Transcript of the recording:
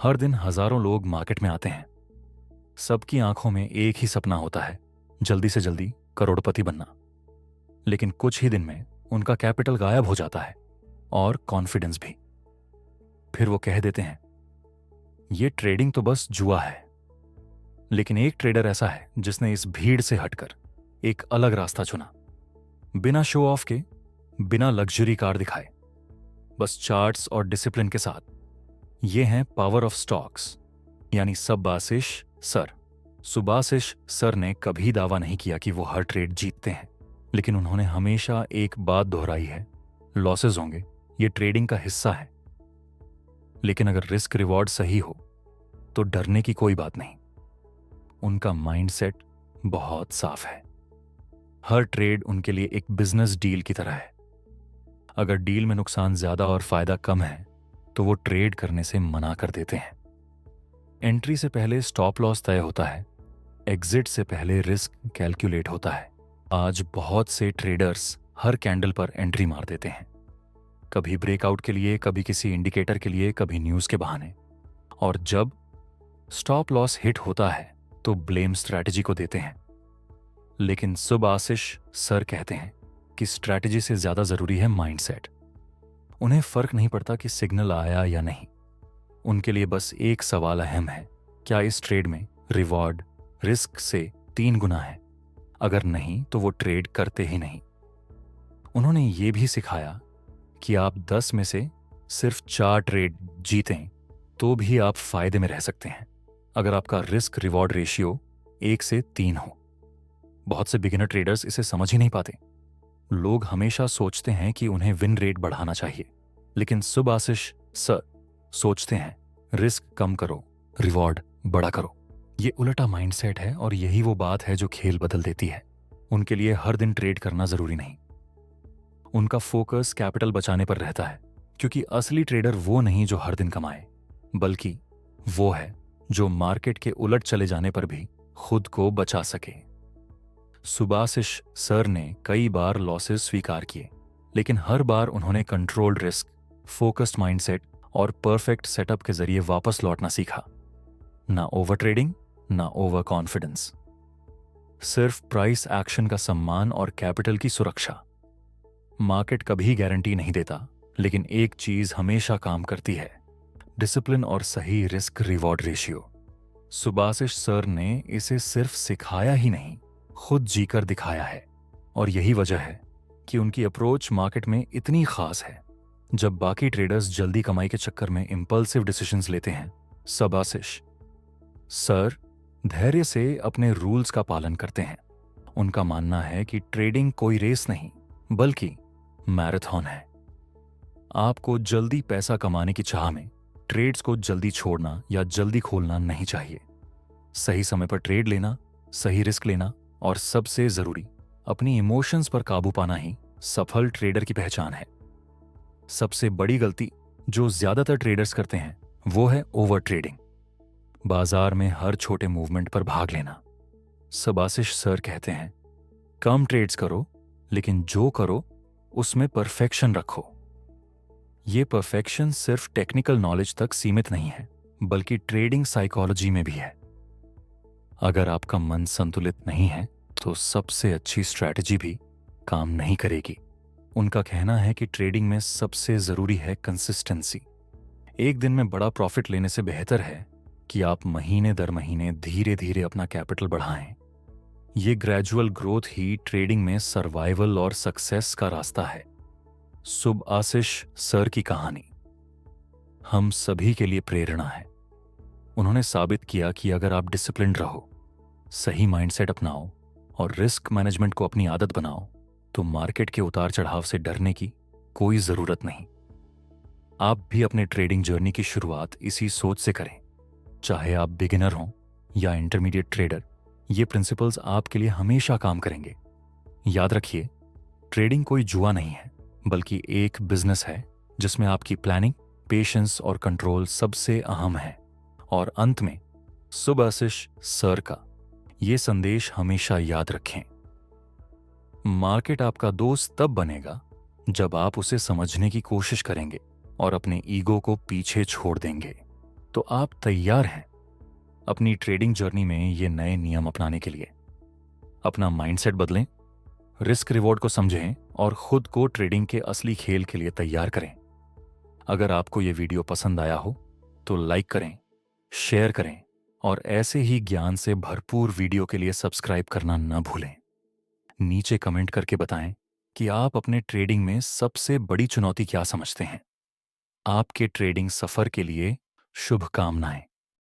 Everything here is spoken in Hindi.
हर दिन हजारों लोग मार्केट में आते हैं। सबकी आंखों में एक ही सपना होता है, जल्दी से जल्दी करोड़पति बनना। लेकिन कुछ ही दिन में उनका कैपिटल गायब हो जाता है और कॉन्फिडेंस भी। फिर वो कह देते हैं, ये ट्रेडिंग तो बस जुआ है। लेकिन एक ट्रेडर ऐसा है जिसने इस भीड़ से हटकर एक अलग रास्ता चुना। बिना शो ऑफ के, बिना लग्जरी कार दिखाए, बस चार्ट्स और डिसिप्लिन के साथ। ये हैं पावर ऑफ स्टॉक्स, यानी सुभाशिष सर। सुभाशिष सर ने कभी दावा नहीं किया कि वो हर ट्रेड जीतते हैं, लेकिन उन्होंने हमेशा एक बात दोहराई है, लॉसेस होंगे, ये ट्रेडिंग का हिस्सा है। लेकिन अगर रिस्क रिवॉर्ड सही हो तो डरने की कोई बात नहीं। उनका माइंडसेट बहुत साफ है। हर ट्रेड उनके लिए एक बिजनेस डील की तरह है। अगर डील में नुकसान ज्यादा और फायदा कम है तो वो ट्रेड करने से मना कर देते हैं। एंट्री से पहले स्टॉप लॉस तय होता है, एग्जिट से पहले रिस्क कैलकुलेट होता है। आज बहुत से ट्रेडर्स हर कैंडल पर एंट्री मार देते हैं, कभी ब्रेकआउट के लिए, कभी किसी इंडिकेटर के लिए, कभी न्यूज के बहाने। और जब स्टॉप लॉस हिट होता है तो ब्लेम स्ट्रैटेजी को देते हैं। लेकिन सुभाशिष सर कहते हैं कि स्ट्रैटेजी से ज्यादा जरूरी है माइंडसेट। उन्हें फर्क नहीं पड़ता कि सिग्नल आया या नहीं। उनके लिए बस एक सवाल अहम है, क्या इस ट्रेड में रिवॉर्ड रिस्क से 3 गुना है? अगर नहीं तो वो ट्रेड करते ही नहीं। उन्होंने ये भी सिखाया कि आप 10 में से सिर्फ 4 ट्रेड जीतें तो भी आप फायदे में रह सकते हैं, अगर आपका रिस्क रिवॉर्ड रेशियो 1 से 3 हो। बहुत से बिगिनर ट्रेडर्स इसे समझ ही नहीं पाते। लोग हमेशा सोचते हैं कि उन्हें विन रेट बढ़ाना चाहिए, लेकिन सुभाशिष सर सोचते हैं रिस्क कम करो, रिवॉर्ड बड़ा करो। ये उल्टा माइंडसेट है और यही वो बात है जो खेल बदल देती है। उनके लिए हर दिन ट्रेड करना जरूरी नहीं। उनका फोकस कैपिटल बचाने पर रहता है, क्योंकि असली ट्रेडर वो नहीं जो हर दिन कमाए, बल्कि वो है जो मार्केट के उलट चले जाने पर भी खुद को बचा सके। सुभाशिष सर ने कई बार लॉसेस स्वीकार किए, लेकिन हर बार उन्होंने कंट्रोल्ड रिस्क, फोकस्ड माइंडसेट और परफेक्ट सेटअप के जरिए वापस लौटना सीखा। ना ओवर ट्रेडिंग, ना ओवर कॉन्फिडेंस, सिर्फ प्राइस एक्शन का सम्मान और कैपिटल की सुरक्षा। मार्केट कभी गारंटी नहीं देता, लेकिन एक चीज हमेशा काम करती है, डिसिप्लिन और सही risk reward ratio. Subhashish sir ने इसे सिर्फ सिखाया ही नहीं, खुद जीकर दिखाया है। और यही वजह है कि उनकी अप्रोच मार्केट में इतनी खास है। जब बाकी ट्रेडर्स जल्दी कमाई के चक्कर में इंपल्सिव डिसीजंस लेते हैं, सुभाशिष सर धैर्य से अपने रूल्स का पालन करते हैं। उनका मानना है कि ट्रेडिंग कोई रेस नहीं, बल्कि मैराथन है। आपको जल्दी पैसा कमाने की चाह में ट्रेड्स को जल्दी छोड़ना या जल्दी खोलना नहीं चाहिए। सही समय पर ट्रेड लेना, सही रिस्क लेना और सबसे जरूरी अपनी इमोशंस पर काबू पाना ही सफल ट्रेडर की पहचान है। सबसे बड़ी गलती जो ज्यादातर ट्रेडर्स करते हैं वो है ओवर ट्रेडिंग, बाजार में हर छोटे मूवमेंट पर भाग लेना। सुभाशिष सर कहते हैं, कम ट्रेड्स करो, लेकिन जो करो उसमें परफेक्शन रखो। ये परफेक्शन सिर्फ टेक्निकल नॉलेज तक सीमित नहीं है, बल्कि ट्रेडिंग साइकोलॉजी में भी है। अगर आपका मन संतुलित नहीं है तो सबसे अच्छी स्ट्रैटेजी भी काम नहीं करेगी। उनका कहना है कि ट्रेडिंग में सबसे जरूरी है कंसिस्टेंसी। एक दिन में बड़ा प्रॉफिट लेने से बेहतर है कि आप महीने दर महीने धीरे धीरे अपना कैपिटल बढ़ाएं। ये ग्रेजुअल ग्रोथ ही ट्रेडिंग में सर्वाइवल और सक्सेस का रास्ता है। सुभाशिष सर की कहानी हम सभी के लिए प्रेरणा है। उन्होंने साबित किया कि अगर आप डिसिप्लिन्ड रहो, सही माइंडसेट अपनाओ और रिस्क मैनेजमेंट को अपनी आदत बनाओ, तो मार्केट के उतार चढ़ाव से डरने की कोई जरूरत नहीं। आप भी अपने ट्रेडिंग जर्नी की शुरुआत इसी सोच से करें। चाहे आप बिगिनर हों या इंटरमीडिएट ट्रेडर, ये प्रिंसिपल्स आपके लिए हमेशा काम करेंगे। याद रखिए, ट्रेडिंग कोई जुआ नहीं है, बल्कि एक बिजनेस है जिसमें आपकी प्लानिंग, पेशेंस और कंट्रोल सबसे अहम है। और अंत में सुभाशिष सर का ये संदेश हमेशा याद रखें, मार्केट आपका दोस्त तब बनेगा जब आप उसे समझने की कोशिश करेंगे और अपने ईगो को पीछे छोड़ देंगे। तो आप तैयार हैं अपनी ट्रेडिंग जर्नी में ये नए नियम अपनाने के लिए। अपना माइंडसेट बदलें, रिस्क रिवॉर्ड को समझें और खुद को ट्रेडिंग के असली खेल के लिए तैयार करें। अगर आपको ये वीडियो पसंद आया हो तो लाइक करें, शेयर करें और ऐसे ही ज्ञान से भरपूर वीडियो के लिए सब्सक्राइब करना न भूलें। नीचे कमेंट करके बताएं कि आप अपने ट्रेडिंग में सबसे बड़ी चुनौती क्या समझते हैं। आपके ट्रेडिंग सफर के लिए शुभकामनाएं।